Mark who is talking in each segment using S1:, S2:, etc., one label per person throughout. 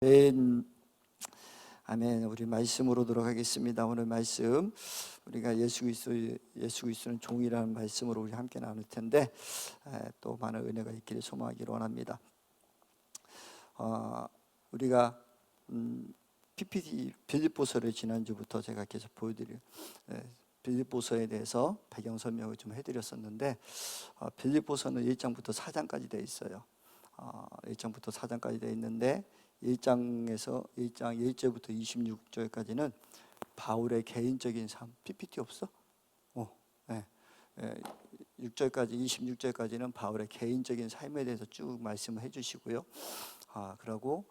S1: 아멘. 아멘. 우리 말씀으로 돌아가겠습니다. 오늘 말씀 우리가 예수 그리스도는 종이라는 말씀으로 우리 함께 나눌 텐데 또 많은 은혜가 있기를 소망하기를 원합니다. 우리가 PPT 빌립보서를 지난주부터 제가 계속 보여드려요. 빌립보서에 대해서 배경 설명을 좀 해드렸었는데 빌립보서는 1장부터 4장까지 되어 있어요. 1장부터 4장까지 되어 있는데 1장에서 1장 1절부터 26절까지는 바울의 개인적인 삶. PPT 없어? 네. 6절까지 26절까지는 바울의 개인적인 삶에 대해서 쭉 말씀을 해주시고요. 그리고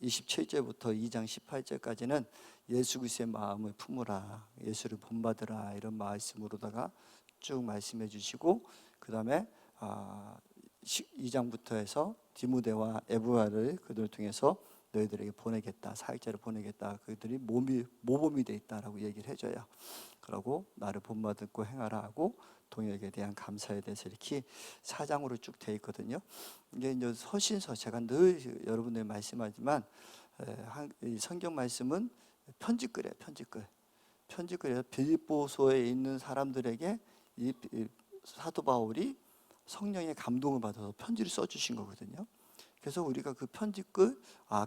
S1: 27절부터 2장 18절까지는 예수 그리스도의 마음을 품으라, 예수를 본받으라, 이런 말씀으로다가 쭉 말씀해 주시고, 그 다음에 2장부터 해서 디모데와 에브라를 그들을 통해서 너희들에게 보내겠다, 사역자를 보내겠다, 그들이 모범이 돼 있다라고 얘기를 해줘요. 그러고 나를 본받고 행하라 하고 동역에 대한 감사에 대해서 이렇게 4장으로 쭉 돼 있거든요. 이게 이제 서신서, 제가 늘 여러분들 말씀하지만 이 성경 말씀은 편지글이에요. 편지글에서 빌립보서에 있는 사람들에게 이 사도 바울이 성령의 감동을 받아서 편지를 써주신 거거든요. 그래서 우리가 그 편지글,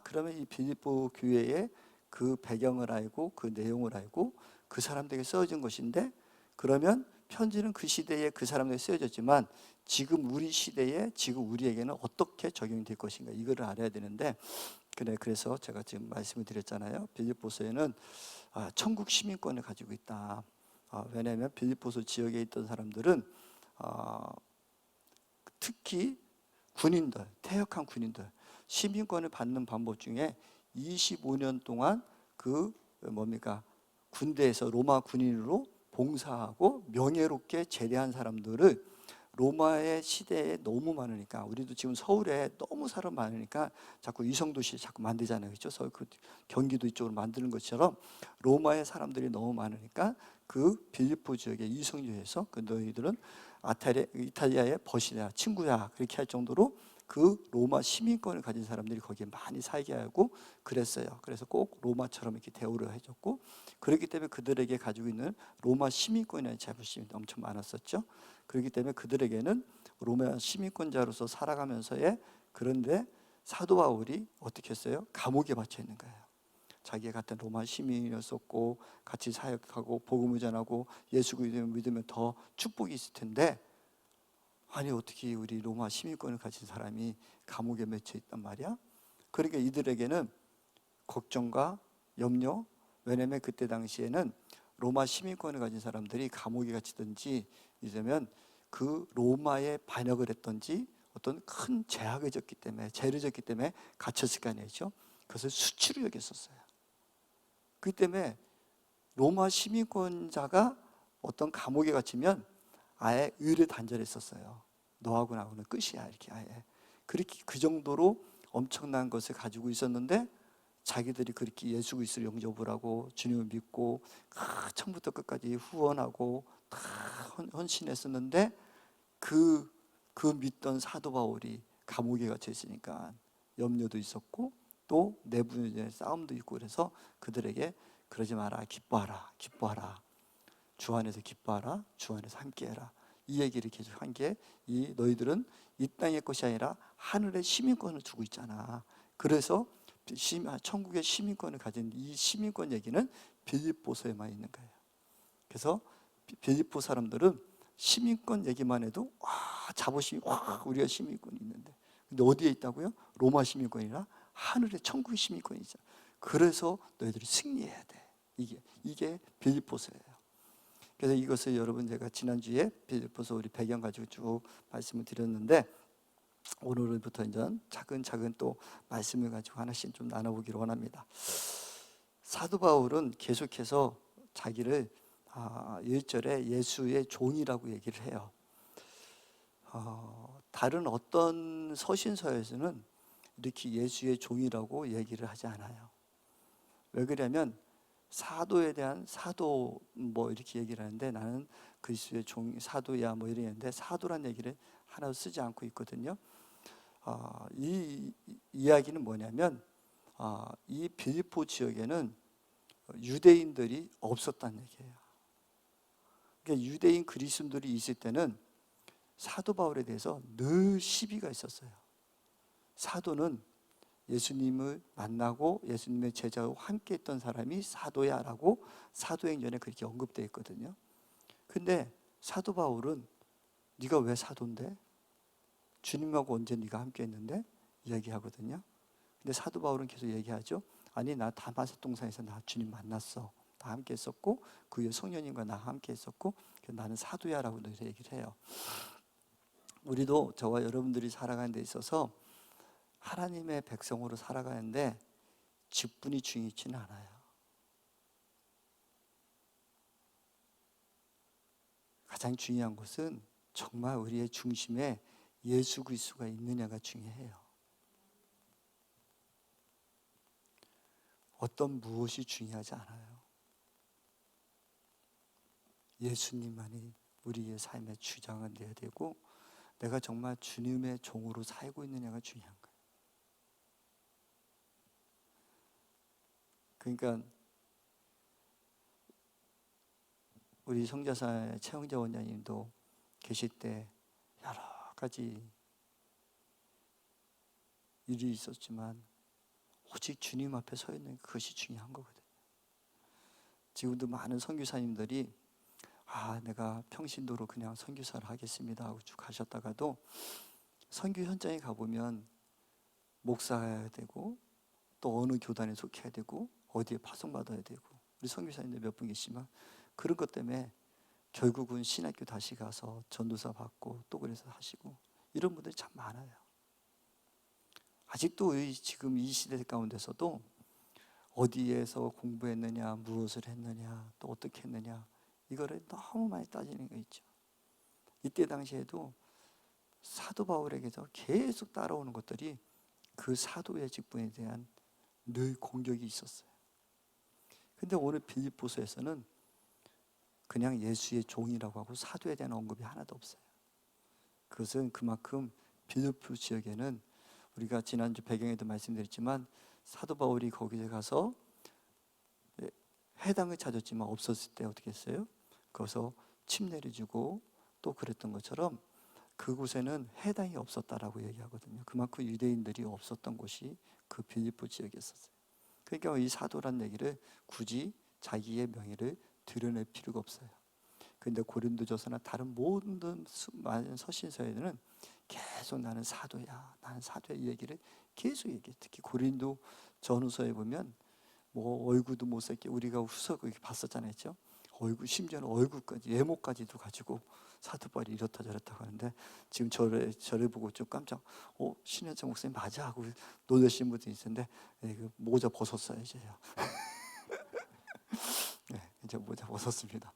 S1: 그러면 이 빌립보 교회의 그 배경을 알고 그 내용을 알고 그 사람들에게 써진 것인데, 그러면 편지는 그 시대에 그 사람들에게 쓰여졌지만 지금 우리 시대에 지금 우리에게는 어떻게 적용될 것인가, 이거를 알아야 되는데, 그래서 제가 지금 말씀을 드렸잖아요. 빌립보서에는 천국 시민권을 가지고 있다. 왜냐하면 빌립보서 지역에 있던 사람들은 특히 군인들, 퇴역한 군인들, 시민권을 받는 방법 중에 25년 동안 군대에서 로마 군인으로 봉사하고 명예롭게 제대한 사람들을 로마의 시대에 너무 많으니까, 우리도 지금 서울에 너무 사람 많으니까 자꾸 위성도시 자꾸 만들잖아요. 그렇죠? 서울 경기도 이쪽으로 만드는 것처럼 로마의 사람들이 너무 많으니까 그 빌립보 지역의 위성도에서 너희들은 이탈리아의 벗이냐 친구야, 그렇게 할 정도로 그 로마 시민권을 가진 사람들이 거기에 많이 살게 하고 그랬어요. 그래서 꼭 로마처럼 이렇게 대우를 해줬고, 그렇기 때문에 그들에게 가지고 있는 로마 시민권이라는 자부심이 엄청 많았었죠. 그렇기 때문에 그들에게는 로마 시민권자로서 살아가면서의, 그런데 사도 바울이 어떻게 했어요? 감옥에 박혀 있는 거예요. 자기가 같은 로마 시민이었었고 같이 사역하고 복음을 전하고 예수 그리스도를 믿으면 더 축복이 있을 텐데, 아니 어떻게 우리 로마 시민권을 가진 사람이 감옥에 맺혀 있단 말이야? 그러니까 이들에게는 걱정과 염려, 왜냐하면 그때 당시에는 로마 시민권을 가진 사람들이 감옥에 갇히든지 이러면 그 로마에 반역을 했든지 어떤 큰 죄를 졌기 때문에 갇혔을 거 아니죠. 그것을 수치로 여겼었어요. 그렇기 때문에 로마 시민권자가 어떤 감옥에 갇히면 아예 의를 단절했었어요. 너하고 나하고는 끝이야, 이렇게 아예. 그렇게 그 정도로 엄청난 것을 가지고 있었는데, 자기들이 그렇게 예수 그리스도를 영접을 하고 주님을 믿고 처음부터 끝까지 후원하고 다 헌신했었는데, 그 믿던 사도 바울이 감옥에 갇혀 있으니까 염려도 있었고 또 내부의 싸움도 있고, 그래서 그들에게 그러지 마라, 기뻐하라, 주 안에서 기뻐하라, 주 안에서 함께해라, 이 얘기를 계속 한 게, 이 너희들은 이 땅의 것이 아니라 하늘의 시민권을 두고 있잖아. 그래서 천국의 시민권을 가진 이 시민권 얘기는 빌립보서에만 있는 거예요. 그래서 빌립보 사람들은 시민권 얘기만 해도 자부심이 우리가 시민권이 있는데, 근데 어디에 있다고요? 로마 시민권이나 하늘의 천국의 시민권이죠. 그래서 너희들이 승리해야 돼. 이게 빌립보서예요. 그래서 이것을 여러분, 제가 지난주에 빌립보서 우리 배경 가지고 쭉 말씀을 드렸는데, 오늘부터 이제 차근차근 또 말씀을 가지고 하나씩 좀 나눠보기를 원합니다. 사도 바울은 계속해서 자기를 1절에 예수의 종이라고 얘기를 해요. 다른 어떤 서신서에서는 이렇게 예수의 종이라고 얘기를 하지 않아요. 왜 그러냐면 사도에 대한 사도 이렇게 얘기를 하는데, 나는 그리스도의 종 사도야 이러는데 사도란 얘기를 하나도 쓰지 않고 있거든요. 이 이야기는 뭐냐면 이 빌립보 지역에는 유대인들이 없었다는 얘기예요. 그러니까 유대인 그리스도인들이 있을 때는 사도 바울에 대해서 늘 시비가 있었어요. 사도는 예수님을 만나고 예수님의 제자와 함께 했던 사람이 사도야 라고 사도행전에 그렇게 언급되어 있거든요. 근데 사도 바울은 네가 왜 사도인데? 주님하고 언제 네가 함께 했는데? 이야기하거든요. 근데 사도 바울은 계속 얘기하죠. 아니, 나 다마스 동산에서 나 주님 만났어. 다 함께 했었고 그 위에 성령님과 나 함께 했었고 나는 사도야 라고 늘 얘기를 해요. 우리도 저와 여러분들이 살아가는 데 있어서 하나님의 백성으로 살아가는데 직분이 중요치는 않아요. 가장 중요한 것은 정말 우리의 중심에 예수 그리스도가 있느냐가 중요해요. 어떤 무엇이 중요하지 않아요. 예수님만이 우리의 삶의 주장은 되어야 되고 내가 정말 주님의 종으로 살고 있느냐가 중요한 거예요. 그러니까 우리 성자사의 최영재 원장님도 계실 때 여러 가지 일이 있었지만 오직 주님 앞에 서 있는 그것이 중요한 거거든요. 지금도 많은 선교사님들이 내가 평신도로 그냥 선교사를 하겠습니다 하고 쭉 가셨다가도 선교 현장에 가보면 목사해야 되고 또 어느 교단에 속해야 되고 어디에 파송받아야 되고 우리 선교사님들 몇 분 계시지만 그런 것 때문에 결국은 신학교 다시 가서 전도사 받고 또 그래서 하시고 이런 분들이 참 많아요. 아직도 지금 이 시대 가운데서도 어디에서 공부했느냐, 무엇을 했느냐, 또 어떻게 했느냐 이거를 너무 많이 따지는 거 있죠. 이때 당시에도 사도 바울에게서 계속 따라오는 것들이 그 사도의 직분에 대한 늘 공격이 있었어요. 근데 오늘 빌립보서에서는 그냥 예수의 종이라고 하고 사도에 대한 언급이 하나도 없어요. 그것은 그만큼 빌립보 지역에는 우리가 지난주 배경에도 말씀드렸지만 사도 바울이 거기에 가서 해당을 찾았지만 없었을 때 어떻게 했어요? 거기서 침례를 주고 또 그랬던 것처럼 그곳에는 해당이 없었다라고 얘기하거든요. 그만큼 유대인들이 없었던 곳이 그 빌립보 지역이었어요. 그러니까 이 사도란 얘기를 굳이 자기의 명예를 드러낼 필요가 없어요. 그런데 고린도전서나 다른 모든 많은 서신서에는 계속 나는 사도야, 나는 사도야 이 얘기를 계속 얘기해. 특히 고린도 전후서에 보면 뭐 얼굴도 못생겨 우리가 후서 이렇게 봤었잖아요, 그렇죠? 얼굴 심지어는 얼굴까지 외모까지도 가지고 사도 바울이 이렇다 저렇다 하는데 지금 저를 보고 좀 깜짝 신현철 목사님 맞아 하고 놀라신 분들이 있는데 그 모자 벗었어요 이제요. 네, 이제 모자 벗었습니다.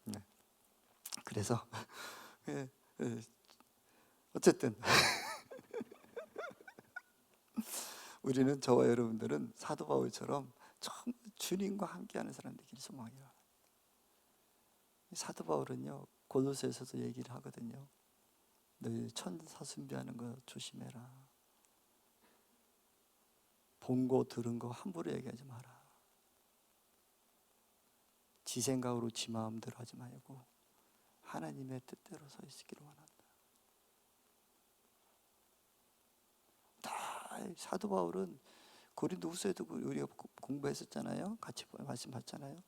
S1: 네. 그래서 어쨌든 우리는 저와 여러분들은 사도 바울처럼 정말 주님과 함께하는 사람들끼리 소망이에요. 사도 바울은요 골로새서도 얘기를 하거든요. 너희 천사 숭배하는 거 조심해라. 본 거 들은 거 함부로 얘기하지 마라. 지 생각으로 지 마음대로 하지 말고 하나님의 뜻대로 서 있기를 원한다. 사도 바울은 고린도후서에도 우리가 공부했었잖아요. 같이 말씀 봤잖아요.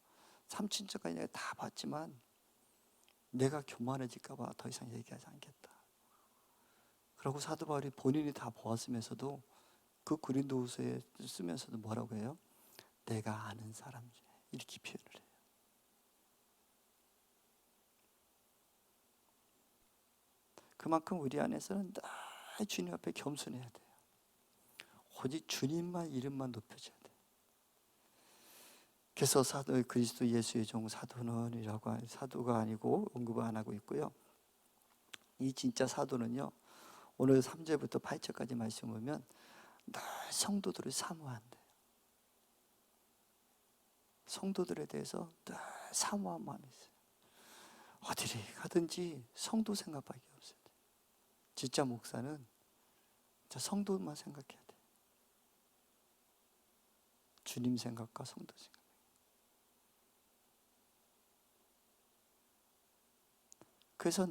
S1: 삼친절까지 내가 다 봤지만 내가 교만해질까 봐 더 이상 얘기하지 않겠다. 그리고 사도 바울이 본인이 다 보았으면서도 그 고린도후서에 쓰면서도 뭐라고 해요? 내가 아는 사람 중에 이렇게 표현을 해요. 그만큼 우리 안에서는 늘 주님 앞에 겸손해야 돼요. 오직 주님만 이름만 높여줘야 돼요. 그래서 사도 그리스도 예수의 종 사도는이라고 사도가 아니고 언급을 안 하고 있고요. 이 진짜 사도는요. 오늘 3절부터 8절까지 말씀 보면 늘 성도들을 사모한대요. 성도들에 대해서 늘 사모한 마음이 있어요. 어디를 가든지 성도 생각밖에 없어요. 진짜 목사는 진짜 성도만 생각해야 돼요. 주님 생각과 성도 생각. 그래서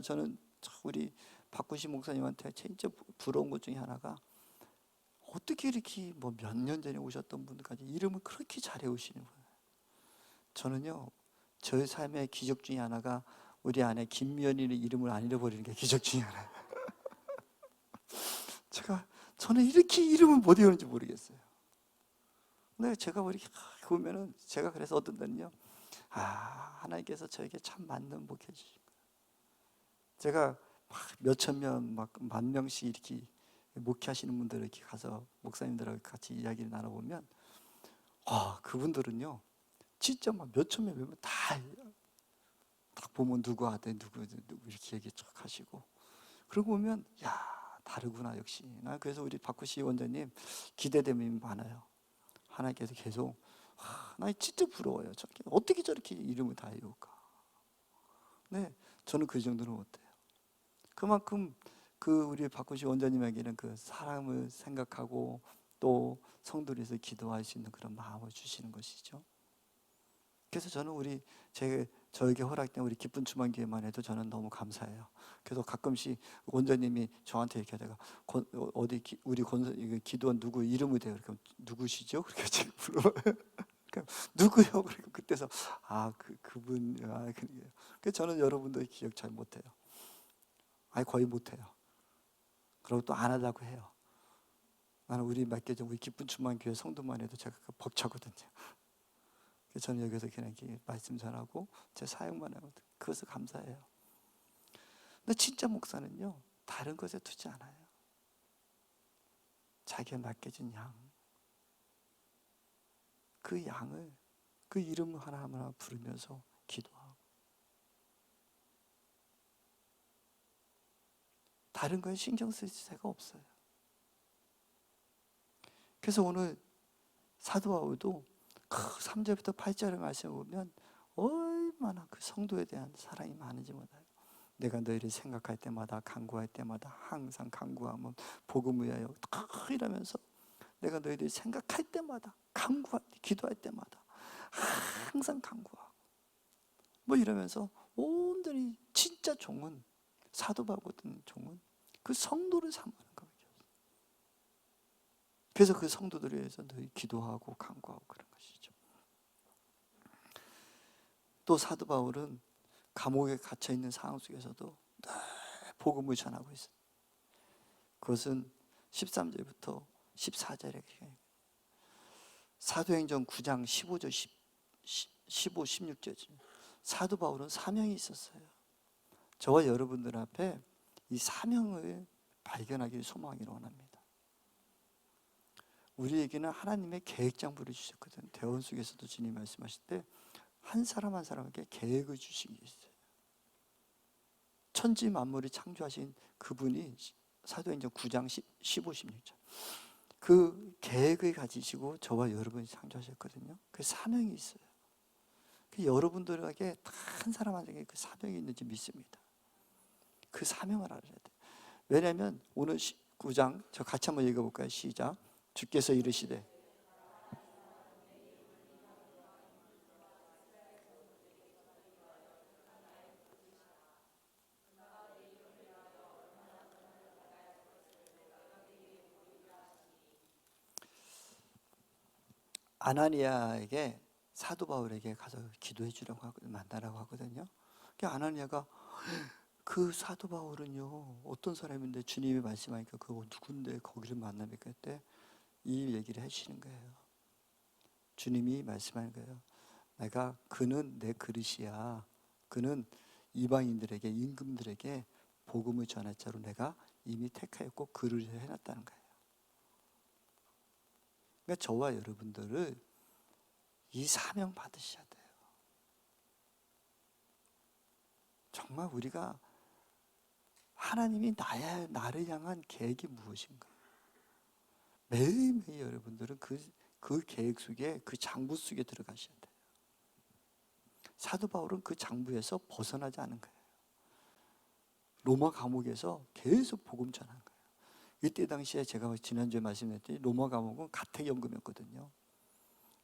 S1: 저는 우리 박구시 목사님한테 진짜 부러운 것 중에 하나가, 어떻게 이렇게 뭐 몇 년 전에 오셨던 분들까지 이름을 그렇게 잘 외우시는 거예요. 저는요, 저의 삶의 기적 중에 하나가 우리 아내 김미연이의 이름을 안 잃어버리는 게 기적 중에 하나예요. 저는 이렇게 이름을 못 외우는지 모르겠어요. 근데 제가 뭐 이렇게 보면은, 제가 그래서 어떤 때는요, 하나님께서 저에게 참 맞는 목회 주신 거예요. 제가 막 몇천 명, 막 만 명씩 이렇게 목회하시는 분들 이렇게 가서 목사님들하고 같이 이야기를 나눠보면, 그분들은요, 진짜 막 몇천 명 다 딱 보면 누구 아들 누구 이렇게 얘기 쭉 하시고, 그러고 보면 다르구나 역시. 나 그래서 우리 박구시 원장님 기대됨이 많아요. 하나님께서 계속 나 진짜 부러워요. 어떻게 저렇게 이름을 다 외울까? 네, 저는 그 정도는 못해요. 그만큼 우리 박구시 원장님에게는 그 사람을 생각하고 또 성도를 위해서 기도할 수 있는 그런 마음을 주시는 것이죠. 그래서 저는 저에게 허락된 우리 기쁜 주만교회만 해도 저는 너무 감사해요. 그래서 가끔씩 원장님이 저한테 이렇게 하다가, 어디 우리 기도원 누구 이름을 대요. 그러니까 누구시죠? 그렇게 제가 물어봐요. 누구요? 그리고 그때서 그분. 그래서 저는 여러분들 기억 잘 못해요. 거의 못해요. 그리고 또 안 하려고 해요. 나는 우리 맡겨진 우리 기쁜 주만교회 성도만 해도 제가 벅차거든요. 저는 여기서 그냥 말씀 전하고 제 사역만 하거든요. 그것을 감사해요. 근데 진짜 목사는요, 다른 것에 두지 않아요. 자기가 맡겨진 양, 그 양을 그 이름을 하나하나 부르면서 기도하고, 다른 거에 신경 쓸 새가 없어요. 그래서 오늘 사도 바울도 그 3절부터 8절의 말씀을 보면 얼마나 그 성도에 대한 사랑이 많은지 몰라요. 내가 너희를 생각할 때마다, 간구할 때마다 항상 간구하면 복음을 위하여 이러면서, 내가 너희를 생각할 때마다, 기도할 때마다 항상 간구하고 뭐 이러면서, 온전히 진짜 종은, 사도 바울 같은 종은 그 성도를 사모하는 거예요. 그래서 그 성도들을 위해서 늘 기도하고 간구하고 그런 것이죠. 또 사도 바울은 감옥에 갇혀 있는 상황 속에서도 늘 복음을 전하고 있어요. 그것은 13절부터 14절에 사도행전 9장 15절 15, 16절이죠. 사도 바울은 사명이 있었어요. 저와 여러분들 앞에 이 사명을 발견하기를 소망하기를 원합니다. 우리에게는 하나님의 계획장부를 주셨거든요. 대원 속에서도 주님 말씀하실 때 한 사람 한 사람에게 계획을 주신 게 있어요. 천지 만물을 창조하신 그분이 사도행전 9장 15, 16절, 그 계획을 가지시고 저와 여러분이 창조하셨거든요. 그 사명이 있어요. 그 여러분들에게 한 사람한테 그 사명이 있는지 믿습니다. 그 사명을 알아야 돼요. 왜냐하면 오늘 9장 저 같이 한번 읽어볼까요? 시작. 주께서 이르시되, 아나니아에게 사도 바울에게 가서 기도해 주라고 만나라고 하거든요. 그 아나니아가, 그 사도 바울은요 어떤 사람인데 주님이 말씀하니까 그거 누군데 거기를 만납니까? 그때 이 얘기를 해주시는 거예요. 주님이 말씀하는 거예요. 그는 내 그릇이야. 그는 이방인들에게, 임금들에게 복음을 전할 자로 내가 이미 택하였고 그릇을 해놨다는 거예요. 그러니까 저와 여러분들을 이 사명 받으셔야 돼요. 정말 우리가, 하나님이 나를 향한 계획이 무엇인가, 매일매일 여러분들은 그 계획 속에, 그 장부 속에 들어가셔야 돼요. 사도 바울은 그 장부에서 벗어나지 않은 거예요. 로마 감옥에서 계속 복음 전한 거예요. 이때 당시에 제가 지난주에 말씀드렸더니 로마 감옥은 가택연금이었거든요.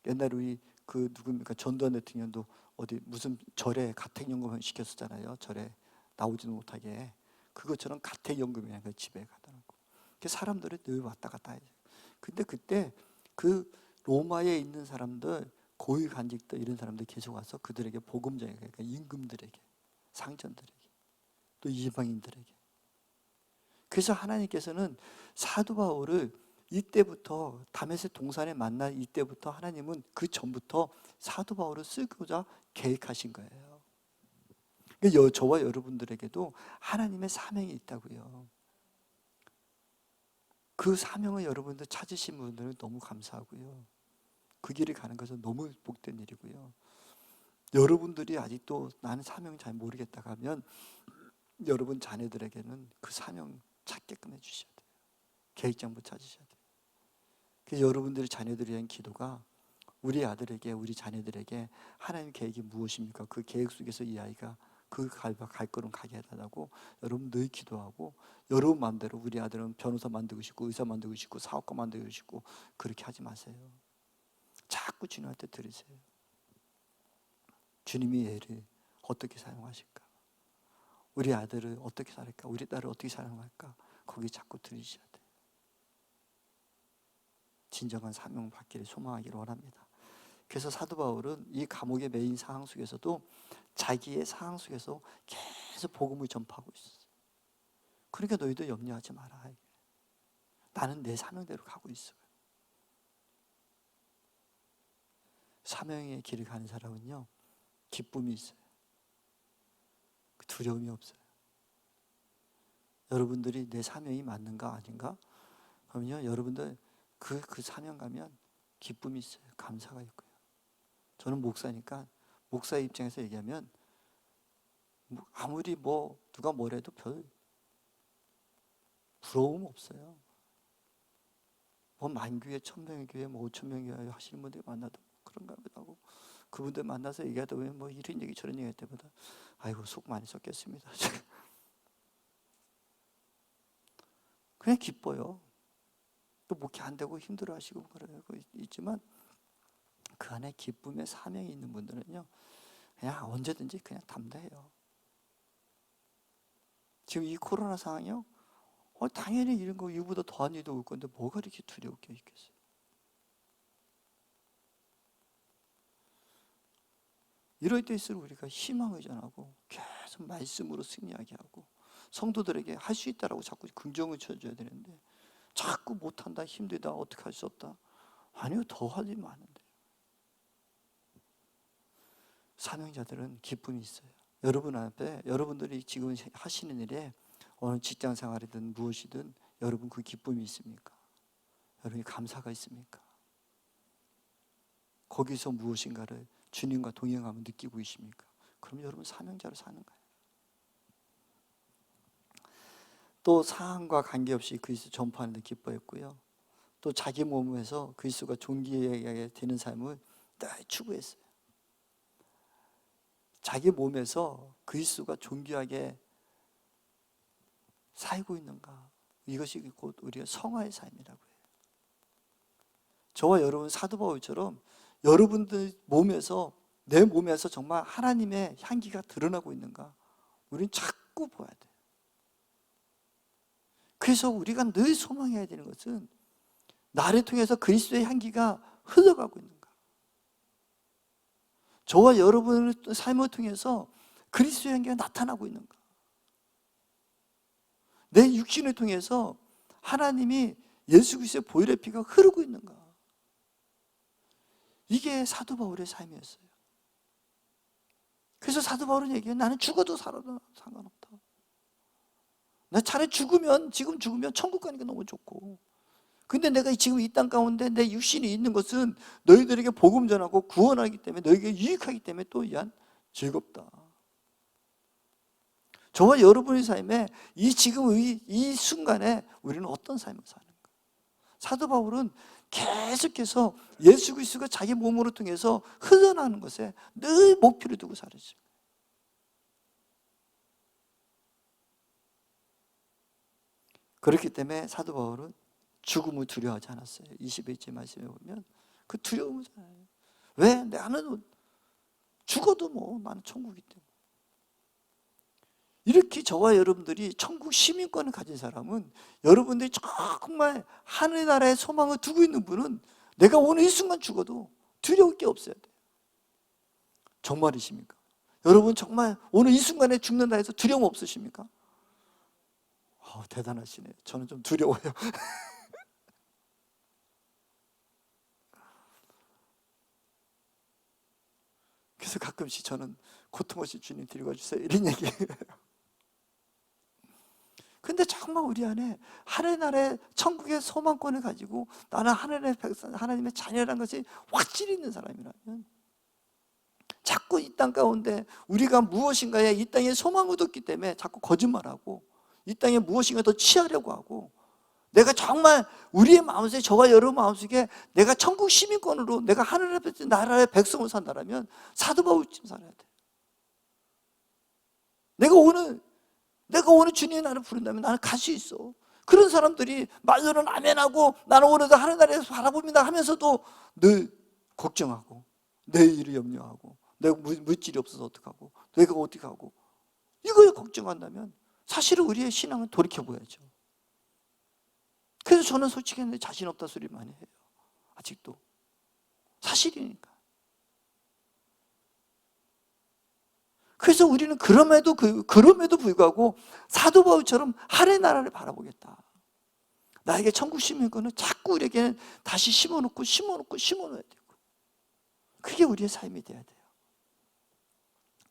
S1: 옛날에 우리 그 누굽니까 전두환 대통령도 어디 무슨 절에 가택연금 시켰었잖아요. 절에 나오지도 못하게. 그것처럼 가택연금이라는 거 집에 가다 놓고. 그 사람들이 늘 왔다 갔다 해요. 근데 그때 그 로마에 있는 사람들, 고위 관직들 이런 사람들 계속 와서 그들에게 복음 전해, 그러니까 임금들에게, 상전들에게, 또 이방인들에게. 그래서 하나님께서는 사도 바울을 이때부터 다메섹 동산에 만난 이때부터 하나님은 그 전부터 사도 바울을 쓰고자 계획하신 거예요. 저와 여러분들에게도 하나님의 사명이 있다고요. 그 사명을 여러분들 찾으신 분들은 너무 감사하고요. 그 길을 가는 것은 너무 복된 일이고요. 여러분들이 아직도 나는 사명 잘 모르겠다 하면 여러분 자녀들에게는 그 사명 찾게끔 해주셔야 돼요. 계획장부 찾으셔야 돼요. 그래서 여러분들의 자녀들에 대한 기도가 우리 아들에게, 우리 자녀들에게 하나님 계획이 무엇입니까? 그 계획 속에서 이 아이가 그 갈 걸음 가게 해달라고 여러분 늘 기도하고, 여러분 마음대로 우리 아들은 변호사 만들고 싶고 의사 만들고 싶고 사업가 만들고 싶고 그렇게 하지 마세요. 자꾸 주님한테 들으세요. 주님이 얘를 어떻게 사용하실까? 우리 아들을 어떻게 살릴까? 우리 딸을 어떻게 사용할까? 거기 자꾸 들으셔야 돼요. 진정한 사명 받기를 소망하기를 원합니다. 그래서 사도 바울은 이 감옥의 메인 상황 속에서도 자기의 상황 속에서 계속 복음을 전파하고 있었어요. 그러니까 너희도 염려하지 마라. 나는 내 사명대로 가고 있어. 사명의 길을 가는 사람은요, 기쁨이 있어요. 두려움이 없어요. 여러분들이 내 사명이 맞는가 아닌가? 그러면요, 여러분들 그 사명 가면 기쁨이 있어요. 감사가 있고요. 저는 목사니까 목사의 입장에서 얘기하면 아무리 누가 뭐래도 별 부러움 없어요. 만교회, 1000명의 교회, 5000명의 교회 하시는 분들이 만나도 그런가 보다 하고, 그분들 만나서 얘기하다 보면 이런 얘기 저런 얘기 할 때마다 아이고 속 많이 썩겠습니다. 그냥 기뻐요. 또 목회 안 되고 힘들어하시고 그러고 있지만 그 안에 기쁨의 사명이 있는 분들은요, 그냥 언제든지 그냥 담대해요. 지금 이 코로나 상황이요, 당연히 이런 거 이보다 더한 일도 올 건데 뭐가 이렇게 두려울 게 있겠어요? 이럴 때일수록 우리가 희망을 전하고 계속 말씀으로 승리하게 하고 성도들에게 할 수 있다라고 자꾸 긍정을 쳐줘야 되는데, 자꾸 못한다, 힘들다, 어떻게 할 수 없다. 아니요, 더 할 일 많은데. 사명자들은 기쁨이 있어요. 여러분 앞에, 여러분들이 지금 하시는 일에 어느 직장 생활이든 무엇이든 여러분 그 기쁨이 있습니까? 여러분이 감사가 있습니까? 거기서 무엇인가를 주님과 동행하며 느끼고 계십니까? 그럼 여러분 사명자로 사는 거예요. 또 상황과 관계없이 그리스도 전파하는 데 기뻐했고요. 또 자기 몸에서 그리스도가 존귀하게 되는 삶을 늘 추구했어요. 자기 몸에서 그리스도가 존귀하게 살고 있는가, 이것이 곧 우리가 성화의 삶이라고 해요. 저와 여러분 사도 바울처럼 여러분들 몸에서, 내 몸에서 정말 하나님의 향기가 드러나고 있는가, 우리는 자꾸 봐야 돼요. 그래서 우리가 늘 소망해야 되는 것은 나를 통해서 그리스도의 향기가 흘러가고 있는가, 저와 여러분의 삶을 통해서 그리스도의 향기가 나타나고 있는가, 내 육신을 통해서 하나님이 예수 그리스도의 보혈의 피가 흐르고 있는가. 이게 사도 바울의 삶이었어요. 그래서 사도 바울은 얘기해요. 나는 죽어도 살아도 상관없다. 나 차라리 지금 죽으면 천국 가니까 너무 좋고, 근데 내가 지금 이 땅 가운데 내 육신이 있는 것은 너희들에게 복음 전하고 구원하기 때문에, 너희에게 유익하기 때문에 또 즐겁다. 저와 여러분의 삶에 지금 이 순간에 우리는 어떤 삶을 사는가? 사도 바울은 계속해서 예수 그리스도가 자기 몸으로 통해서 흘러나오는 것에 늘 목표를 두고 살았어요. 그렇기 때문에 사도 바울은 죽음을 두려워하지 않았어요. 21절 말씀에 보면 그 두려움을 알아요. 왜? 나는 죽어도 뭐 나는 천국이기 때문에. 이렇게 저와 여러분들이 천국 시민권을 가진 사람은, 여러분들이 정말 하늘나라의 소망을 두고 있는 분은 내가 오늘 이 순간 죽어도 두려울 게 없어야 돼요. 정말이십니까? 여러분 정말 오늘 이 순간에 죽는다 해서 두려움 없으십니까? 대단하시네요. 저는 좀 두려워요. 그래서 가끔씩 저는 고통 없이 주님 데리고 가주세요 이런 얘기해요. 근데 정말 우리 안에 하늘나라의 천국의 소망권을 가지고 나는 하늘의 백성, 하나님의 자녀라는 것이 확실히 있는 사람이라면, 자꾸 이 땅 가운데 우리가 무엇인가에 이 땅에 소망을 뒀기 때문에 자꾸 거짓말하고 이 땅에 무엇인가 더 취하려고 하고, 내가 정말 우리의 마음속에, 저와 여러분 마음속에 내가 천국 시민권으로 내가 하늘의 나라의 백성으로 산다면 사도 바울처럼 살아야 돼. 내가 오늘 주님이 나를 부른다면 나는 갈 수 있어. 그런 사람들이 말로는 아멘하고 나는 오늘도 하늘나라에서 바라봅니다 하면서도 늘 걱정하고 내일을 염려하고 내가 물질이 없어서 어떡하고 내가 어떻게 하고 이거에 걱정한다면 사실은 우리의 신앙은 돌이켜봐야죠. 그래서 저는 솔직히 자신 없다 소리 많이 해요. 아직도 사실이니까. 그래서 우리는 그럼에도 불구하고 사도 바울처럼 하늘의 나라를 바라보겠다. 나에게 천국 시민권은 자꾸 우리에게는 다시 심어놓고 심어놓아야 되고, 그게 우리의 삶이 돼야 돼요.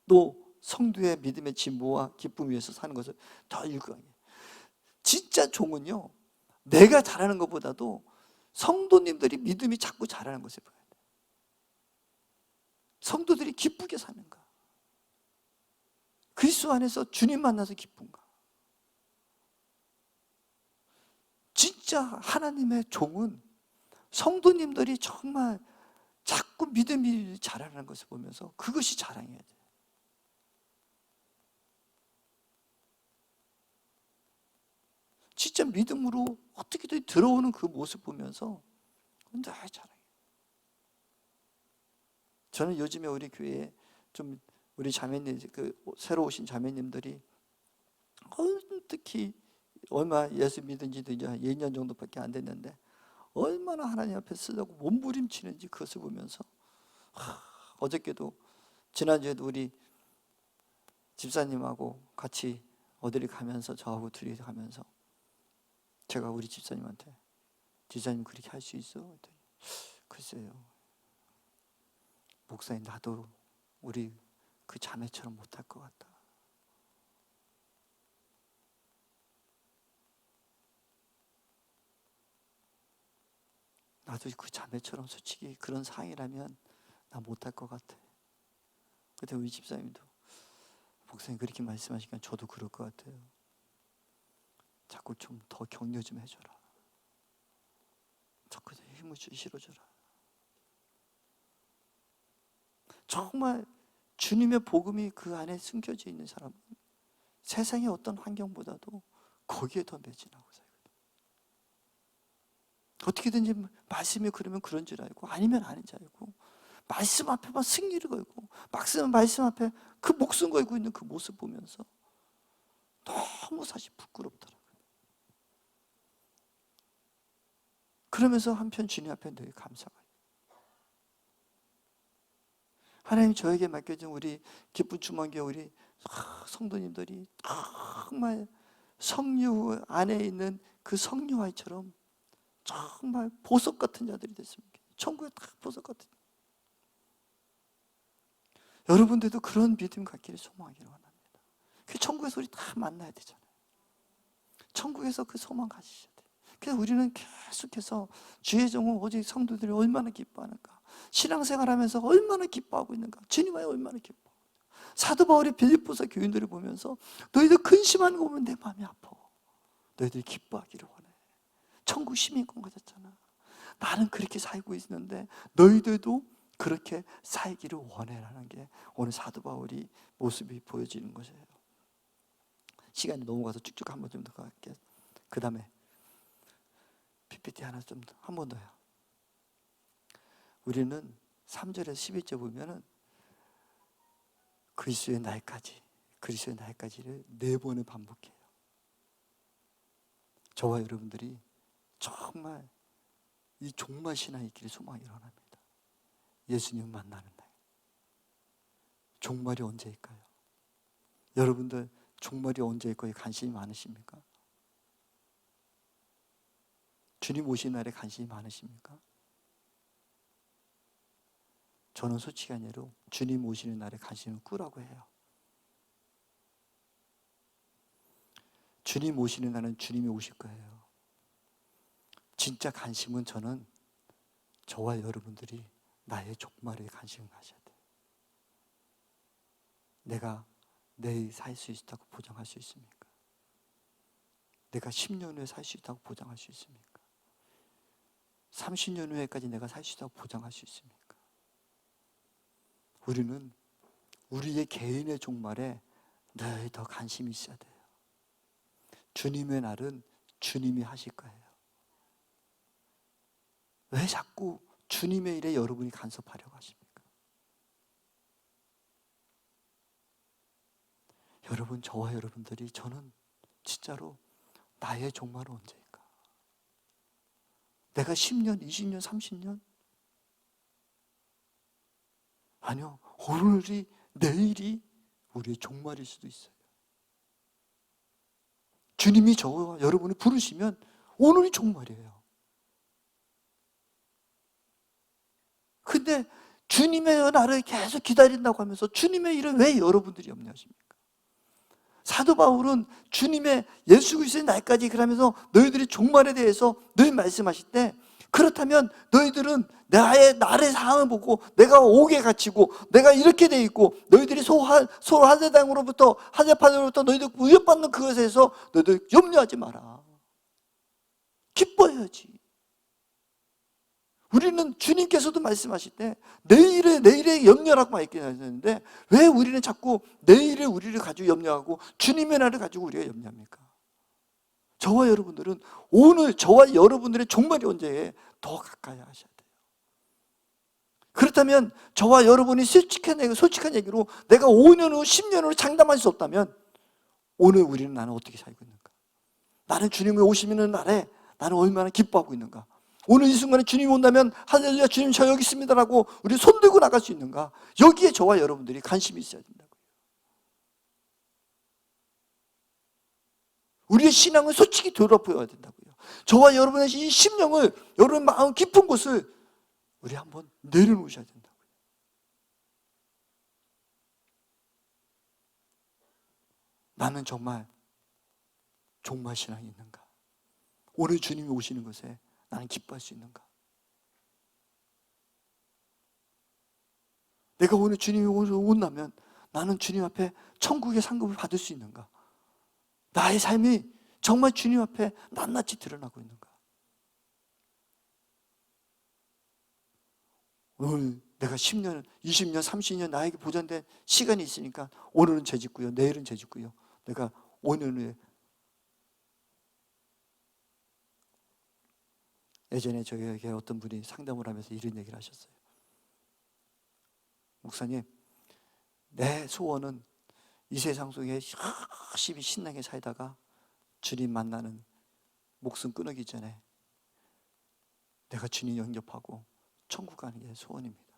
S1: 또 성도의 믿음의 진보와 기쁨 위해서 사는 것을 더 일구하게. 진짜 종은요, 내가 잘하는 것보다도 성도님들이 믿음이 자꾸 잘하는 것을 봐야 돼요. 성도들이 기쁘게 사는가, 그리스도 안에서 주님 만나서 기쁜가. 진짜 하나님의 종은 성도님들이 정말 자꾸 믿음이 자라는 것을 보면서 그것이 자랑해야 돼요. 진짜 믿음으로 어떻게든 들어오는 그 모습 보면서 늘 자랑해요. 저는 요즘에 우리 교회에 좀 우리 자매님, 새로 오신 자매님들이 특히 얼마 예수 믿은 지도 이제 2년 정도밖에 안 됐는데 얼마나 하나님 앞에 쓰려고 몸부림치는지 그것을 보면서, 어저께도 지난주에도 우리 집사님하고 같이 어디를 가면서 저하고 둘이 가면서 제가 우리 집사님한테 집사님 그렇게 할 수 있어? 글쎄요 목사님, 나도 우리 그 자매처럼 못할 것 같다. 나도 그 자매처럼 솔직히 그런 상이라면 나 못할 것 같아. 그때 우리 집사님도 목사님 그렇게 말씀하시니까 저도 그럴 것 같아요. 자꾸 좀 더 격려 좀 해줘라. 자꾸 힘을 실어줘라. 정말 주님의 복음이 그 안에 숨겨져 있는 사람은 세상의 어떤 환경보다도 거기에 더 매진하고 살거든요. 어떻게든지 말씀이 그러면 그런 줄 알고 아니면 아닌 줄 알고 말씀 앞에만 승리를 걸고 막상 말씀 앞에 그 목숨 걸고 있는 그 모습 보면서 너무 사실 부끄럽더라고요. 그러면서 한편 주님 앞에 늘 감사가, 하나님 저에게 맡겨진 우리 기쁜 주만교회 우리 성도님들이 정말 성류 안에 있는 그 성류아이처럼 정말 보석 같은 자들이 됐으면 좋겠어요. 천국에 딱 보석 같은. 여러분들도 그런 믿음 갖기를 소망하기를 원합니다. 그 천국에서 우리 다 만나야 되잖아요. 천국에서 그 소망 가지셔야 돼요. 그래서 우리는 계속해서 주의 종은 오직 성도들이 얼마나 기뻐하는가, 신앙생활하면서 얼마나 기뻐하고 있는가, 주님 안에 얼마나 기뻐. 사도 바울이 빌립보서 교인들을 보면서 너희들 근심하는 거 보면 내 마음이 아파. 너희들이 기뻐하기를 원해. 천국 시민권 가졌잖아. 나는 그렇게 살고 있는데 너희들도 그렇게 살기를 원해라는 게 오늘 사도 바울이 모습이 보여지는 것이에요. 시간이 넘어가서 쭉쭉 한번 좀 더 갈게요. 그 다음에 PPT 하나 좀 한 번 더요. 우리는 3절에서 11절 보면은 그리스도의 날까지를 4번을 반복해요. 저와 여러분들이 정말 이 종말 신앙의 길에 소망이 일어납니다. 예수님 만나는 날. 종말이 언제일까요? 여러분들 종말이 언제일 거에 관심이 많으십니까? 주님 오신 날에 관심이 많으십니까? 저는 솔직히 아니라 주님 오시는 날에 관심을 끄라고 해요. 주님 오시는 날은 주님이 오실 거예요. 진짜 관심은 저는 저와 여러분들이 나의 종말에 관심을 가져야 돼요. 내가 내일 살 수 있다고 보장할 수 있습니까? 내가 10년 후에 살 수 있다고 보장할 수 있습니까? 30년 후에까지 내가 살 수 있다고 보장할 수 있습니까? 우리는 우리의 개인의 종말에 늘 더 관심이 있어야 돼요. 주님의 날은 주님이 하실 거예요. 왜 자꾸 주님의 일에 여러분이 간섭하려고 하십니까? 여러분, 저와 여러분들이, 저는 진짜로 나의 종말은 언제일까? 내가 10년, 20년, 30년? 아니요, 오늘이, 내일이 우리의 종말일 수도 있어요. 주님이 저와 여러분을 부르시면 오늘이 종말이에요. 근데 주님의 날을 계속 기다린다고 하면서 주님의 일을 왜 여러분들이 염려하십니까? 사도 바울은 주님의 예수 그리스도의 날까지 그러면서 너희들이 종말에 대해서 늘 말씀하실 때, 그렇다면 너희들은 나의 상황을 보고 내가 옥에 갇히고 내가 이렇게 돼 있고 너희들이 서로 하대당으로부터 하대판으로부터 너희들 위협받는 그것에서 너희들 염려하지 마라. 기뻐해야지. 우리는 주님께서도 말씀하실 때 내일의 염려라고 말씀하셨는데, 왜 우리는 자꾸 내일의 우리를 가지고 염려하고 주님의 날을 가지고 우리가 염려합니까? 저와 여러분들은 오늘 저와 여러분들의 종말이 언제에 더 가까이 하셔야 돼요. 그렇다면 저와 여러분이 솔직한 얘기로 내가 5년 후 10년 후로 장담할 수 없다면 오늘 우리는 나는 어떻게 살고 있는가? 나는 주님이 오시는 날에 나는 얼마나 기뻐하고 있는가? 오늘 이 순간에 주님이 온다면 할렐루야 주님 저 여기 있습니다라고 우리 손들고 나갈 수 있는가? 여기에 저와 여러분들이 관심이 있어야 된다고요. 우리의 신앙을 솔직히 돌아보아야 된다고요. 저와 여러분의 이 심령을, 여러분 마음 깊은 곳을 우리 한번 내려놓으셔야 된다고요. 나는 정말 종말 신앙이 있는가? 오늘 주님이 오시는 것에 나는 기뻐할 수 있는가? 내가 오늘 주님이 온다면 나는 주님 앞에 천국의 상급을 받을 수 있는가? 나의 삶이 정말 주님 앞에 낱낱이 드러나고 있는가? 오늘 내가 10년, 20년, 30년 나에게 보존된 시간이 있으니까 오늘은 죄짓고요, 내일은 죄짓고요. 내가 5년 후에, 예전에 저에게 어떤 분이 상담을 하면서 이런 얘기를 하셨어요. 목사님, 내 소원은 이 세상 속에 열심히 신나게 살다가 주님 만나는 목숨 끊기 전에 내가 주님 영접하고 천국 가는 게 소원입니다.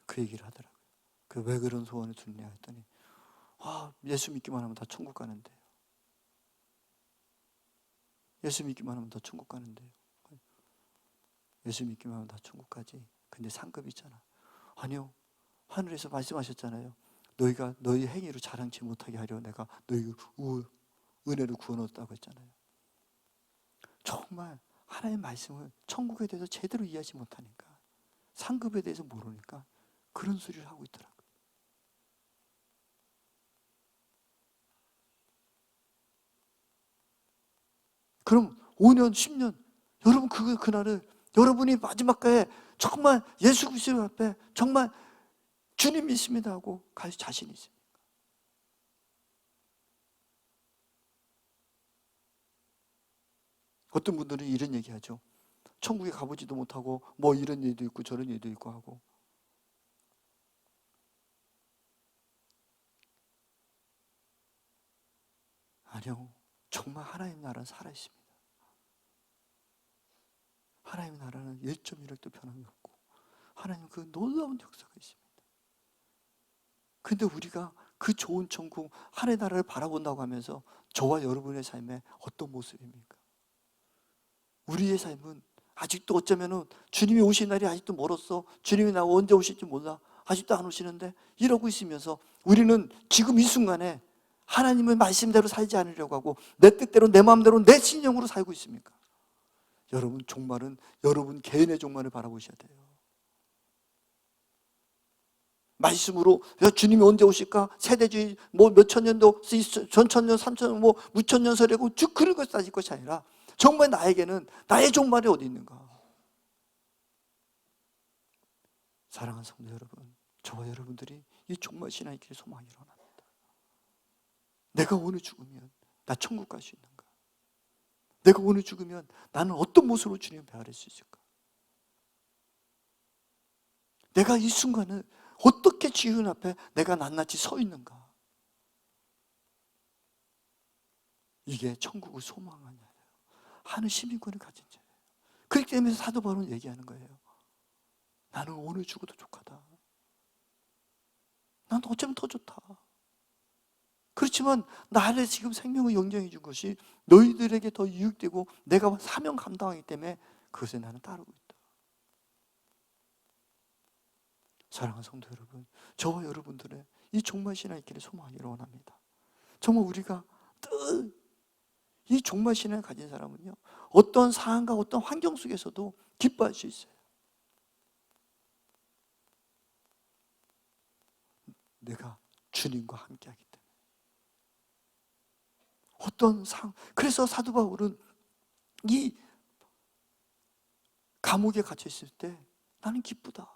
S1: 그 얘기를 하더라고요. 왜 그런 소원을 두느냐 했더니, 예수 믿기만 하면 다 천국 가는데요. 예수 믿기만 하면 다 천국 가는데요. 예수 믿기만 하면 다 천국 가지. 근데 상급이 있잖아. 아니요, 하늘에서 말씀하셨잖아요. 너희가 너희 행위로 자랑치 못하게 하려 내가 너희 은혜로 구원했다고 했잖아요. 정말 하나님의 말씀을, 천국에 대해서 제대로 이해하지 못하니까, 상급에 대해서 모르니까 그런 소리를 하고 있더라고요. 그럼 5년, 10년, 여러분 그날을 여러분이 마지막가에 정말 예수 그리스도 앞에 정말 주님 믿습니다 하고 갈 자신이 있습니까? 어떤 분들은 이런 얘기하죠. 천국에 가보지도 못하고 뭐 이런 일도 있고 저런 일도 있고 하고. 아니요, 정말 하나님 나라는 살아있습니다. 하나님 나라는 1.1획도 변함이 없고 하나님 그 놀라운 역사가 있습니다. 근데 우리가 그 좋은 천국 하나님 나라를 바라본다고 하면서 저와 여러분의 삶에 어떤 모습입니까? 우리의 삶은 아직도 어쩌면은 주님이 오신 날이 아직도 멀었어, 주님이 나 언제 오실지 몰라, 아직도 안 오시는데 이러고 있으면서 우리는 지금 이 순간에 하나님의 말씀대로 살지 않으려고 하고 내 뜻대로 내 마음대로 내 신념으로 살고 있습니까? 여러분 종말은 여러분 개인의 종말을 바라보셔야 돼요. 말씀으로 주님이 언제 오실까? 세대주의 뭐 몇천 년도 전천년 삼천년 뭐 무천년 설이고 쭉 그런 걸 따질 것이 아니라 정말 나에게는 나의 종말이 어디 있는가? 사랑하는 성도 여러분, 저와 여러분들이 이 종말 신앙의 길에 소망이 일어납니다. 내가 오늘 죽으면 나 천국 갈 수 있는가? 내가 오늘 죽으면 나는 어떤 모습으로 주님을 배아릴 수 있을까? 내가 이 순간을 어떻게 주님 앞에 내가 낱낱이 서 있는가? 이게 천국을 소망하냐, 하는 시민권을 가진 자예요. 그렇기 때문에 사도 바울은 얘기하는 거예요. 나는 오늘 죽어도 족하다. 난 어쩌면 더 좋다. 그렇지만 나를 지금 생명을 영정해 준 것이 너희들에게 더 유익되고 내가 사명 감당하기 때문에 그것에 나는 따르고 있다. 사랑하는 성도 여러분, 저와 여러분들의 이 종말 신앙의 길에 소망하기를 원합니다. 정말 우리가 늘 이 종말 신앙을 가진 사람은요, 어떤 상황과 어떤 환경 속에서도 기뻐할 수 있어요. 내가 주님과 함께하기 때문에. 어떤 그래서 사도 바울은 이 감옥에 갇혀 있을 때 나는 기쁘다.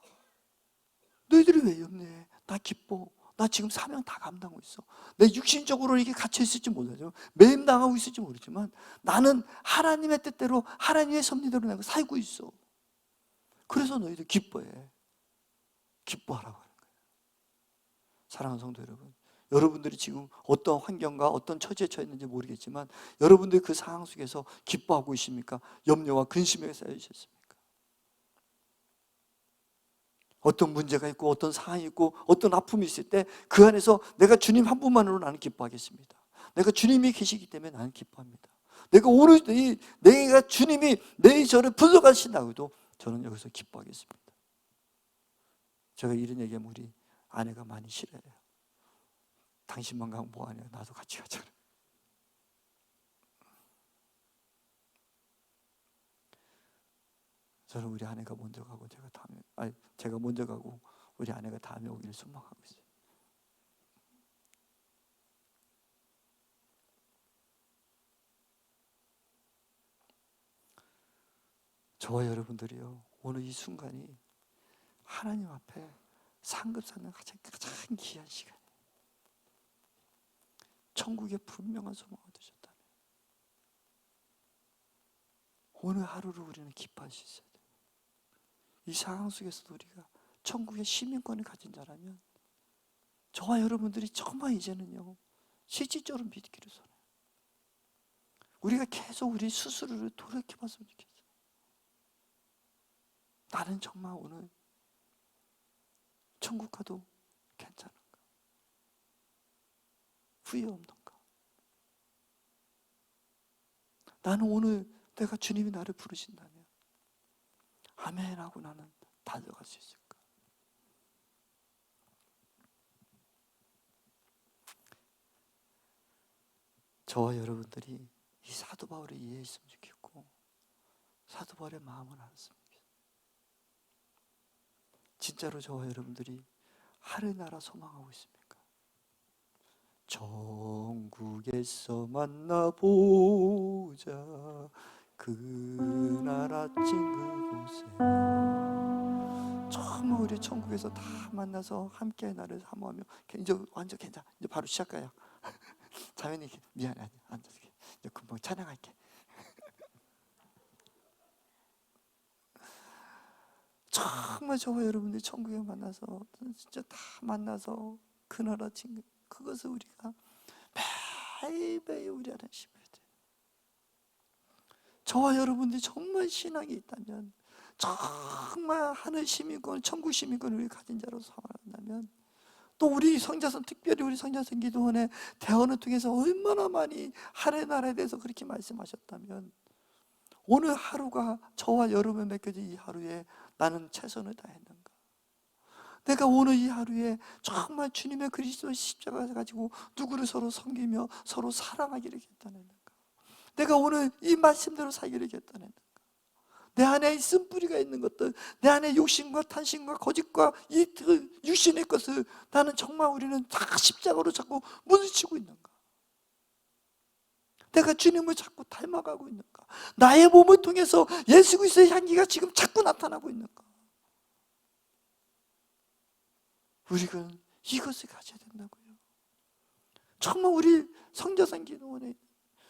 S1: 너희들이 왜 염려해? 나 기뻐. 나 지금 사명 다 감당하고 있어. 내 육신적으로 이게 갇혀 있을지 몰라요. 매임당하고 있을지 모르지만 나는 하나님의 뜻대로 하나님의 섭리대로 내가 살고 있어. 그래서 너희들 기뻐해. 기뻐하라고 하는 거예요. 사랑하는 성도 여러분, 여러분들이 지금 어떤 환경과 어떤 처지에 처해 있는지 모르겠지만 여러분들이 그 상황 속에서 기뻐하고 있습니까? 염려와 근심에 쌓여 있었습니까? 어떤 문제가 있고 어떤 상황이 있고 어떤 아픔이 있을 때 그 안에서 내가 주님 한 분만으로 나는 기뻐하겠습니다. 내가 주님이 계시기 때문에 나는 기뻐합니다. 내가 오늘 내가 주님이 내 저를 불러가신다고 해도 저는 여기서 기뻐하겠습니다. 제가 이런 얘기하면 우리 아내가 많이 싫어해요. 당신만 가면 뭐하냐, 나도 같이 가자. 저는 우리 아내가 먼저 가고 제가 먼저 가고 우리 아내가 다음에 오기를 소망하고 있어요. 저와 여러분들이요, 오늘 이 순간이 하나님 앞에 상급받는 가장 귀한 시간이에요. 천국의 분명한 소망을 두셨다면 오늘 하루를 우리는 기뻐할 수 있어야 돼요. 이 상황 속에서도 우리가 천국의 시민권을 가진 자라면 저와 여러분들이 정말 이제는요, 실질적으로 믿기를 원해요. 우리가 계속 우리 스스로를 돌이켜봤으면 좋겠어요. 나는 정말 오늘 천국 가도 괜찮은가? 후회 없는가? 나는 오늘 내가 주님이 나를 부르신다면 아멘 하고 나는 달려갈 수 있을까? 저와 여러분들이 이 사도 바울을 이해했으면 좋겠고 사도 바울의 마음을 알았으면 좋겠어요. 진짜로 저와 여러분들이 하늘나라 소망하고 있습니까? 천국에서 만나보자 그 나라 찐 그곳에. 정말 우리 천국에서 다 만나서 함께 나를 사모하며 이제 완전 괜찮아. 이제 바로 시작가야. 자연이 미안해. 앉아서 이제 금방 찬양할게. 정말 저와 여러분들이 천국에 만나서 진짜 다 만나서 그날 아침 그것을 우리가 매일매일 우리 안에 심어야 돼요. 저와 여러분들이 정말 신앙이 있다면, 정말 하늘 시민권, 천국 시민권을 우리 가진 자로 살아간다면, 또 우리 성자선, 특별히 우리 성자선 기도원의 대언을 통해서 얼마나 많이 하나의 나라에 대해서 그렇게 말씀하셨다면, 오늘 하루가 저와 여러분에 맡겨진 이 하루에 나는 최선을 다했는가? 내가 오늘 이 하루에 정말 주님의 그리스도의 십자가를 가지고 누구를 서로 섬기며 서로 사랑하기를 결단했는가? 내가 오늘 이 말씀대로 살기를 결단했는가? 내 안에 쓴뿌리가 있는 것들, 내 안에 욕심과 탄심과 거짓과 이 육신의 것을 나는 정말 우리는 다 십자가로 자꾸 무너지고 있는가? 내가 주님을 자꾸 닮아가고 있는가? 나의 몸을 통해서 예수 그리스도의 향기가 지금 자꾸 나타나고 있는가? 우리가 이것을 가져야 된다고요. 정말 우리 성자산 기도원에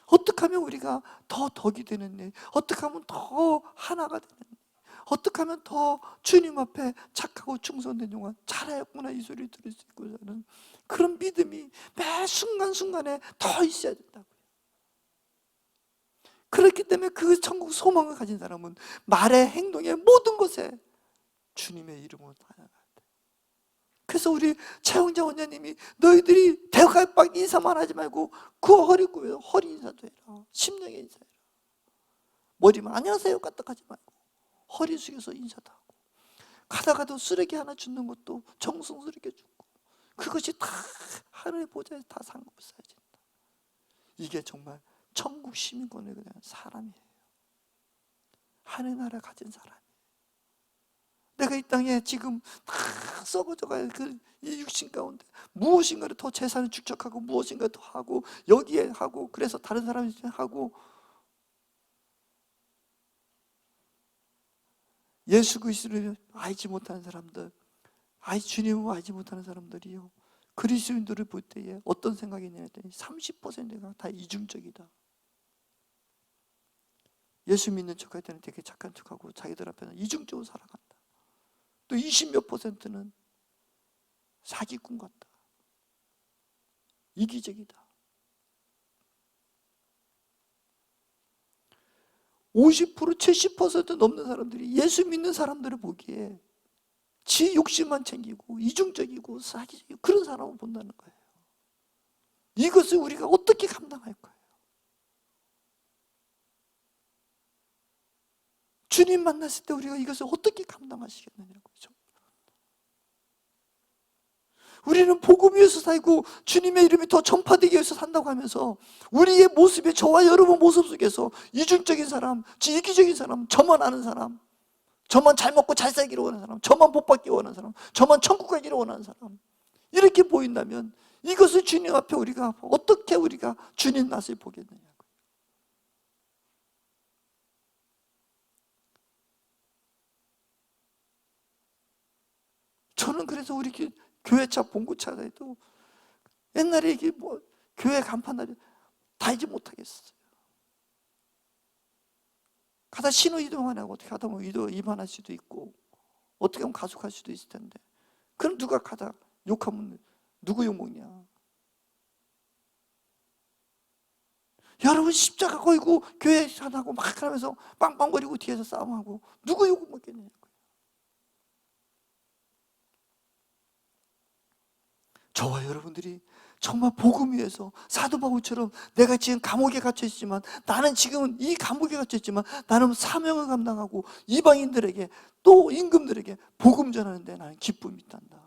S1: 어떻게 하면 우리가 더 덕이 되는지, 어떻게 하면 더 하나가 되는지, 어떻게 하면 더 주님 앞에 착하고 충성된 영혼 잘하였구나 이 소리를 들을 수 있고 저는 그런 믿음이 매 순간순간에 더 있어야 된다고요. 그렇기 때문에 그 천국 소망을 가진 사람은 말의 행동의 모든 것에 주님의 이름으로 나아가야 돼. 그래서 우리 최홍자 원장님이 너희들이 대가박 인사만 하지 말고 그 허리 굽여 허리 인사도 해라. 심령의 인사해라. 머리만 안녕하세요 까딱하지 말고 허리 숙여서 인사도 하고, 가다가도 쓰레기 하나 줍는 것도 정성스럽게 주고, 그것이 다 하늘의 보좌에 다 상급을 써야 된다. 이게 정말 천국 시민권을 그냥 사람이에요. 하늘 나라 가진 사람이에요. 내가 이 땅에 지금 다 썩어져가요. 이 육신 가운데 무엇인가를 더 재산을 축적하고 무엇인가 더 하고 여기에 하고, 그래서 다른 사람이 하고, 예수 그리스도를 알지 못하는 사람들, 주님을 알지 못하는 사람들이요, 그리스도인들을 볼 때에 어떤 생각이 있냐 했더니 30%가 다 이중적이다. 예수 믿는 척할 때는 되게 착한 척하고 자기들 앞에는 이중적으로 살아간다. 또 20몇 %는 사기꾼 같다. 이기적이다. 50%, 70% 넘는 사람들이 예수 믿는 사람들을 보기에 지 욕심만 챙기고 이중적이고 사기적이고 그런 사람을 본다는 거예요. 이것을 우리가 어떻게 감당할 거예요? 주님 만났을 때 우리가 이것을 어떻게 감당하시겠느냐고요. 우리는 복음 위에서 살고 주님의 이름이 더 전파되기 위해서 산다고 하면서 우리의 모습이 저와 여러분 모습 속에서 이중적인 사람, 이기적인 사람, 저만 아는 사람, 저만 잘 먹고 잘 살기를 원하는 사람, 저만 복 받기 원하는 사람, 저만 천국 가기를 원하는 사람, 이렇게 보인다면 이것을 주님 앞에 우리가 어떻게 우리가 주님 맛을 보겠느냐고요. 저는 그래서 우리 교회차 봉고차에도 옛날에 이게 뭐 교회 간판날이 달지 못하겠어요. 가다 신호 이동만 하고 어떻게 하다 보면 이만할 수도 있고 어떻게 하면 가속할 수도 있을 텐데, 그럼 누가 가다 욕하면 누구 욕먹냐? 여러분 십자가 걸고 교회 산하고 막 하면서 빵빵거리고 뒤에서 싸움하고 누구 욕을 먹겠냐고요. 저와 여러분들이 정말 복음 위에서 사도 바울처럼 내가 지금 감옥에 갇혀 있지만, 나는 지금 이 감옥에 갇혀 있지만 나는 사명을 감당하고 이방인들에게 또 임금들에게 복음 전하는데 나는 기쁨이 있단다.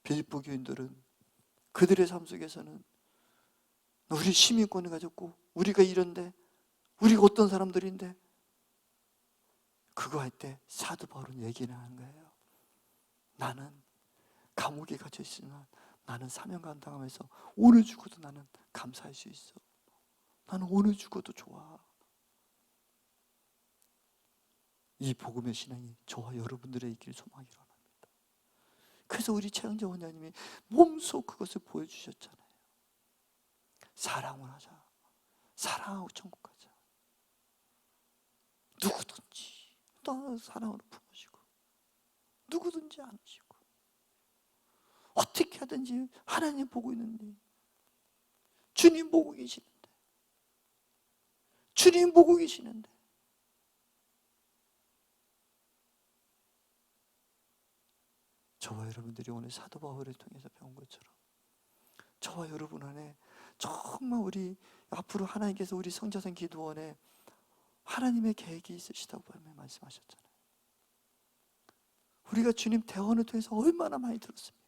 S1: 빌립보 교인들은 그들의 삶 속에서는 우리 시민권을 가졌고 우리가 이런데 우리가 어떤 사람들인데, 그거 할 때 사도 바울은 얘기를 하는 거예요. 나는 감옥에 갇혀 있으나 나는 사명 감당하면서 오늘 죽어도 나는 감사할 수 있어. 나는 오늘 죽어도 좋아. 이 복음의 신앙이 저와 여러분들의 있기를 소망하기 원합니다. 그래서 우리 최영재 원장님이 몸소 그것을 보여주셨잖아요. 사랑을 하자. 사랑하고 천국 가자. 누구든지 다 사랑으로 품어주고 누구든지 안으시고 어떻게 하든지 하나님 보고 있는데, 주님 보고 계시는데, 주님 보고 계시는데 저와 여러분들이 오늘 사도 바울을 통해서 배운 것처럼 저와 여러분 안에 정말 우리 앞으로 하나님께서 우리 성자성 기도원에 하나님의 계획이 있으시다고 말씀하셨잖아요. 우리가 주님 대원을 통해서 얼마나 많이 들었습니까?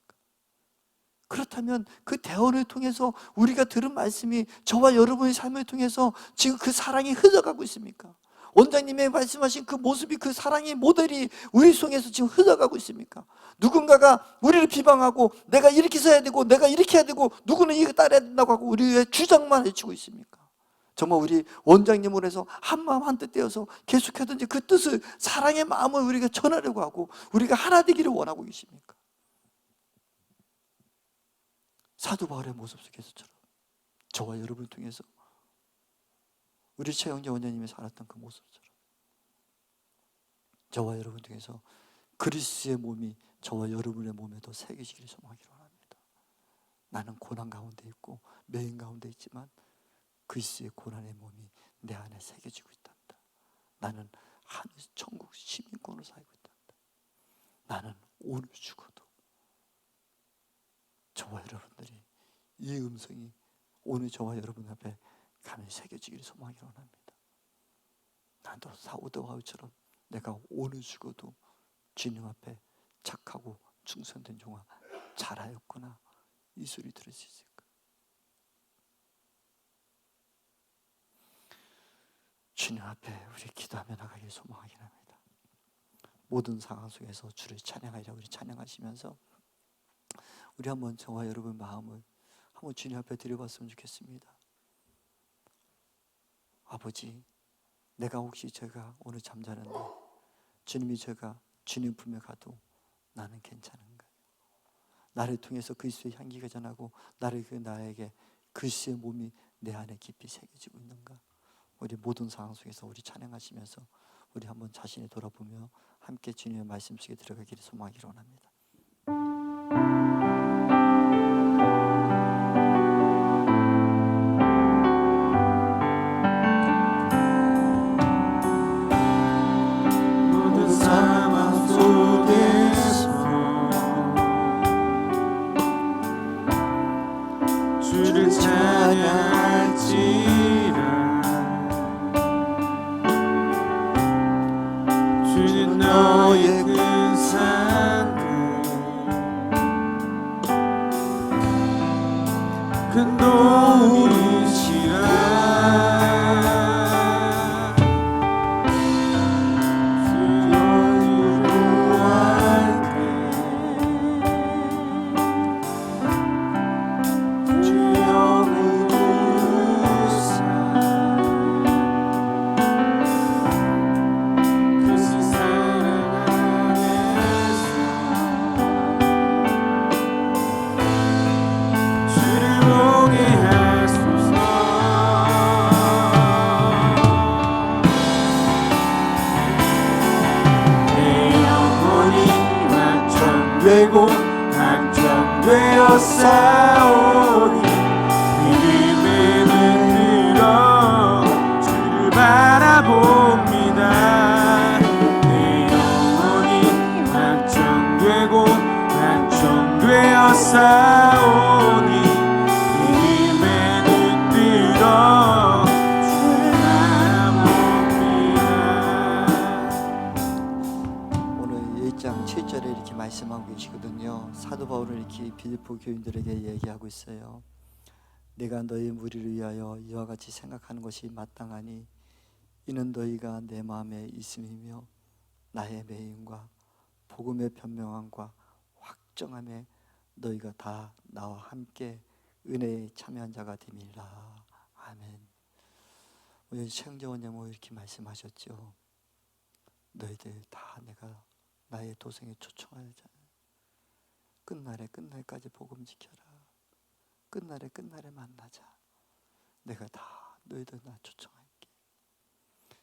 S1: 그렇다면 그 대원을 통해서 우리가 들은 말씀이 저와 여러분의 삶을 통해서 지금 그 사랑이 흘러가고 있습니까? 원장님의 말씀하신 그 모습이, 그 사랑의 모델이 우리 속에서 지금 흘러가고 있습니까? 누군가가 우리를 비방하고 내가 이렇게 해야 되고 내가 이렇게 해야 되고 누구는 이거 따라야 된다고 하고 우리의 주장만 해주고 있습니까? 정말 우리 원장님으로 해서 한마음 한뜻 되어서 계속하든지 그 뜻을, 사랑의 마음을 우리가 전하려고 하고 우리가 하나 되기를 원하고 계십니까? 사도 바울의 모습 속에서처럼 저와 여러분을 통해서 우리 최영재 원장님이 살았던 그 모습처럼 저와 여러분 통해서 그리스도의 몸이 저와 여러분의 몸에도 새겨지기를 소망하기를 원합니다. 나는 고난 가운데 있고 매인 가운데 있지만 그리스도의 고난의 몸이 내 안에 새겨지고 있단다. 나는 하늘 천국 시민권으로 살고 있단다. 나는 오늘 죽어도 저와 여러분들이 이 음성이 오늘 저와 여러분 앞에 가만히 새겨지기를 소망하기를 원합니다. 나도 사도 바울처럼 내가 오늘 죽어도 주님 앞에 착하고 충성된 종아 잘하였구나, 이 소리 들을 수 있을까? 주님 앞에 우리 기도하며 나가기를 소망하기를 합니다. 모든 상황 속에서 주를 찬양하리라. 우리 찬양하시면서 우리 한번 저와 여러분 마음을 한번 주님 앞에 드려봤으면 좋겠습니다. 아버지, 내가 혹시 제가 오늘 잠자는데 주님이 제가 주님 품에 가도 나는 괜찮은가요? 나를 통해서 그리스도의 향기가 전하고 나에게 그리스도의 몸이 내 안에 깊이 새겨지고 있는가? 우리 모든 상황 속에서 우리 찬양하시면서 우리 한번 자신을 돌아보며 함께 주님의 말씀 속에 들어가기를 소망하기를 원합니다.
S2: 모든 상황 속에서 주를 찬양할지라. 주는 너의 큰 산들 큰 도움이시라. 주여 구할게. 주여 부르사 그 세상 안에서 주를 보게 하소서. 내 영혼이 완전되고 안전되어 싸우니 믿음에 눈들어 주를 바라봅니다. 내 영혼이 완전되고 안전되어 싸우니 믿음에 눈들어 주를 바라봅니다.
S1: 오늘 1장 7절에 이렇게 말씀하고 계시거든요. 사도 바울은 이렇게 빌립보 교인들에게 얘기하고 있어요. 내가 너희 무리를 위하여 이와 같이 생각하는 것이 마땅하니 이는 너희가 내 마음에 있음이며 나의 매임과 복음의 변명함과 확정함에 너희가 다 나와 함께 은혜에 참여한 자가 됨이라. 아멘. 우리 최영재 원장님 이렇게 말씀하셨죠. 너희들 다 내가 나의 도성에 초청하잖아. 끝날까지 복음 지켜라. 끝날에 만나자. 내가 다 너희들 나 초청할게.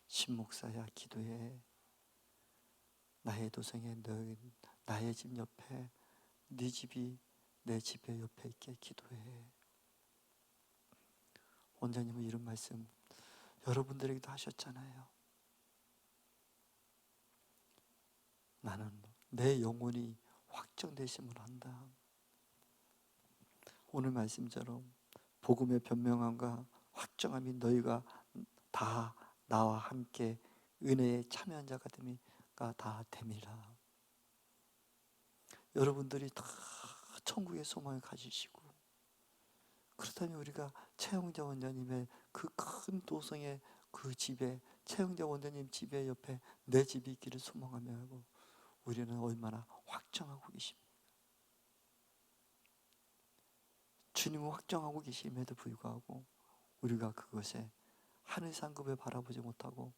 S1: 신목사야 기도해. 나의 도성에 나의 집 옆에 네 집이 내 집의 옆에 있게 기도해. 원장님은 이런 말씀 여러분들에게도 하셨잖아요. 나는 내 영혼이 확정되심을 한다. 오늘 말씀처럼 복음의 변명함과 확정함이 너희가 다 나와 함께 은혜에 참여한 자가 다 됨이라. 여러분들이 다 천국의 소망을 가지시고, 그렇다면 우리가 최영자 원장님의 그 큰 도성의 그 집에, 최영자 원장님 집의 옆에 내 집이 있기를 소망하며 하고, 우리는 얼마나 확정하고 계십니까? 주님은 확정하고 계심에도 불구하고 우리가 그것에 하늘 상급을 바라보지 못하고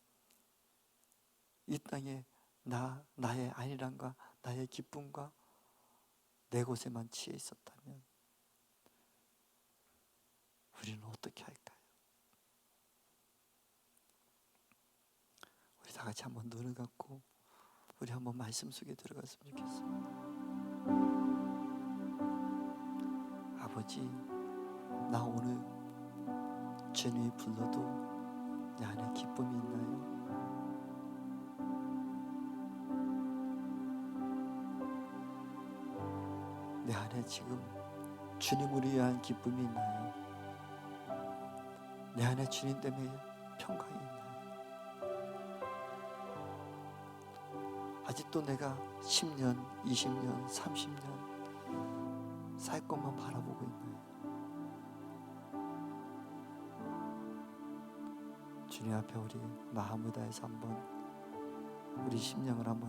S1: 이 땅에 나의 안일함과 나의 기쁨과 내 곳에만 치여 있었다면 우리는 어떻게 할까요? 우리 다 같이 한번 눈을 감고 우리 한번 말씀 속에 들어갔으면 좋겠습니다. 아버지, 나 오늘 주님이 불러도 내 안에 기쁨이 있나요? 내 안에 지금 주님을 위한 기쁨이 있나요? 내 안에 주님 때문에 평강이 있나요? 아직도 내가 10년, 20년, 30년 살 것만 바라보고 있나요? 주님 앞에 우리 마음을 다해서 한번 우리 심령을 한번